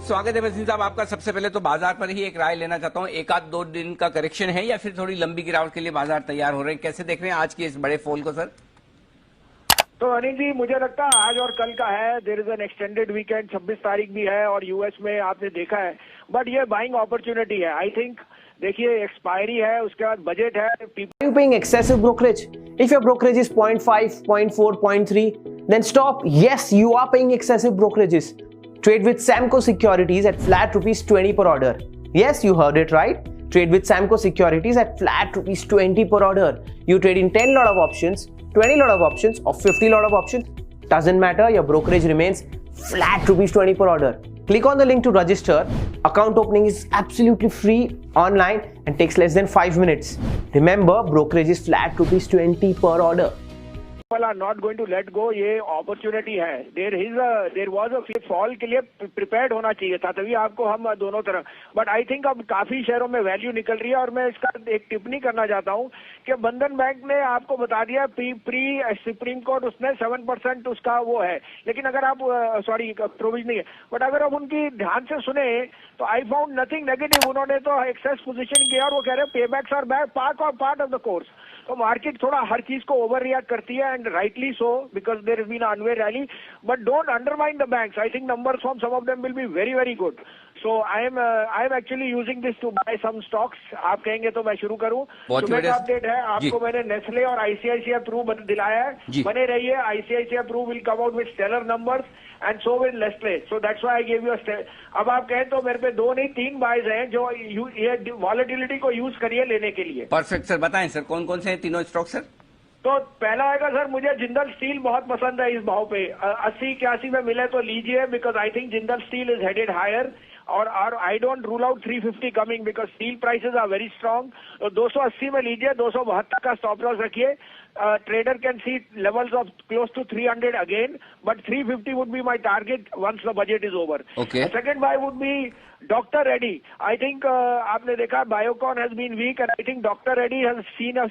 स्वागत है वसीम साहब आपका। सबसे पहले तो बाजार पर ही एक राय लेना चाहता हूँ, एक आध दो दिन का करेक्शन है या फिर थोड़ी लंबी गिरावट के लिए बाजार तैयार हो रहे हैं? कैसे देख रहे हैं आज के इस बड़े फॉल को सर? तो अनिल जी, मुझे लगता है आज और कल का है। There is an extended weekend, 26 तारीख भी है और यूएस में आपने देखा है, बट ये बाइंग अपॉर्चुनिटी है। आई थिंक देखिए एक्सपायरी है, उसके बाद बजट है। Are you paying excessive brokerage? If your brokerage is 0.5, 0.4, 0.3, then stop. Yes, you are paying excessive brokerages. Trade with Samco Securities at flat ₹20 per order. Yes, you heard it right. Trade with Samco Securities at flat ₹20 per order. You trade in 10 lot of options, 20 lot of options, or 50 lot of options. Doesn't matter. Your brokerage remains flat ₹20 per order. Click on the link to register. Account opening is absolutely free online and takes less than 5 minutes. Remember, brokerage is flat ₹20 per order. People are not going to let go. ये opportunity है। There was a fall के लिए prepared होना चाहिए था, तभी आपको हम दोनों तरह। बट आई थिंक अब काफी शेयरों में वैल्यू निकल रही है और मैं इसका एक टिप्पणी करना चाहता हूँ कि बंधन बैंक ने आपको बता दिया प्री सुप्रीम कोर्ट उसने 7% उसका वो है, लेकिन अगर आप सॉरी प्रोविजनिंग है, बट अगर आप उनकी ध्यान से सुने तो आई फाउंड नथिंग नेगेटिव। उन्होंने तो एक्सेस पोजीशन किया और वो कह रहे हैं paybacks are back part of the course. तो मार्केट थोड़ा हर चीज को ओवर रिएक्ट करती है and rightly so, because there has been a one way rally, but don't undermine the banks. I think numbers from some of them will be very very good. So I am actually using this to buy some stocks. आप कहेंगे तो मैं शुरू करूं। सुबह का update है आपको, मैंने नेस्ले और आईसीआईसीआई प्रू दिलाया है। बने रहिए, ICICI Pru will come out with stellar numbers and so will Nestle. So that's why I give you a. अब आप कहें तो मेरे पे 2 नहीं 3 बाइज हैं जो ये वॉलेटिलिटी को यूज करिए लेने के लिए। परफेक्ट सर, बताएं सर कौन कौन से हैं तीनों स्टॉक सर? तो पहला आएगा सर, मुझे जिंदल स्टील बहुत पसंद है इस भाव पे। 80-81 में मिले तो लीजिए, because I think Jindal Steel is headed higher और I don't rule out 350 coming because steel prices are very strong. तो 280 में लीजिए, 272 का स्टॉप लॉस रखिए। Trader can see levels of close to 300 again, but 350 would be my target once the budget is over. Okay. The second buy would be Dr. Reddy. I think आपने देखा Biocon has been weak and I think Dr. Reddy has seen a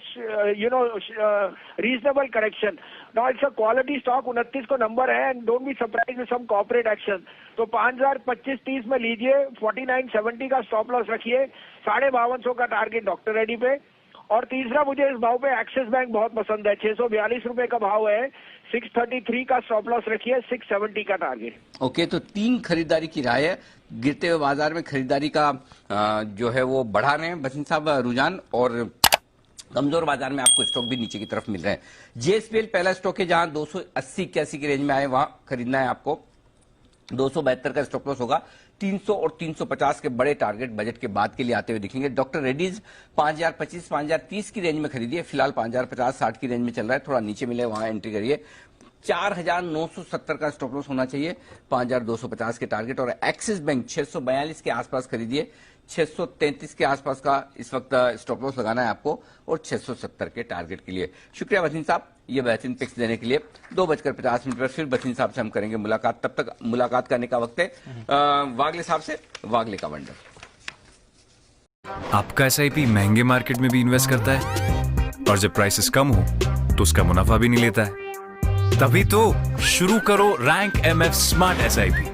reasonable correction. Now it's a quality stock, 29 को number है and don't be surprised with some corporate action. तो 5025-30 में लीजिए, 4970 का stop loss रखिए, 5250 का टारगेट डॉक्टर रेड्डी पे। और तीसरा मुझे इस भाव पे एक्सिस बैंक बहुत पसंद है, 642 रुपए का भाव है, 633 का स्टॉप लॉस रखिए, 670 का टारगेट। ओके, तो 3 खरीदारी की राय है। गिरते हुए बाजार में खरीदारी का जो है वो बढ़ा रहे हैं वसीम साहब रुझान, और कमजोर बाजार में आपको स्टॉक भी नीचे की तरफ मिल रहे हैं। जेएसपीएल पहला स्टॉक है जहां 280-81 की रेंज में आए, वहां खरीदना है आपको। 272 का स्टॉप लॉस होगा, 300 और 350 के बड़े टारगेट बजट के बाद के लिए आते हुए दिखेंगे। डॉक्टर रेड्डीज 5025-5030 की रेंज में खरीदिए, फिलहाल 5050-60 की रेंज में चल रहा है, थोड़ा नीचे मिले वहां एंट्री करिए। 4970 का स्टॉप लॉस होना चाहिए, 5250 के टारगेट। और एक्सिस बैंक 642 के आसपास खरीदिए, 633 के आसपास का इस वक्त स्टॉप लॉस लगाना है आपको, और 670 के टारगेट के लिए। शुक्रिया वसीम साहब ये बेहतरीन पिक्स देने के लिए। 2:50 पर फिर वसीम साहब से हम करेंगे मुलाकात। तब तक मुलाकात करने का वक्त है वागले साहब से, वागले का वंडर। आपका एसआईपी महंगे मार्केट में भी इन्वेस्ट करता है और जब प्राइसेस कम हो तो उसका मुनाफा भी नहीं लेता है। तभी तो शुरू करो रैंक एमएफ स्मार्ट एसआईपी।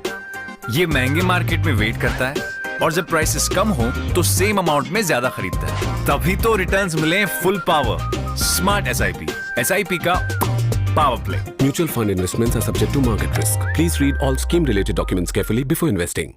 ये महंगे मार्केट में वेट करता है और जब प्राइसेस कम हो तो सेम अमाउंट में ज्यादा खरीदता है। तभी तो रिटर्न्स मिले फुल पावर। स्मार्ट एसआईपी का power play. Mutual fund investments are subject to market risk. Please read all scheme related documents carefully before investing.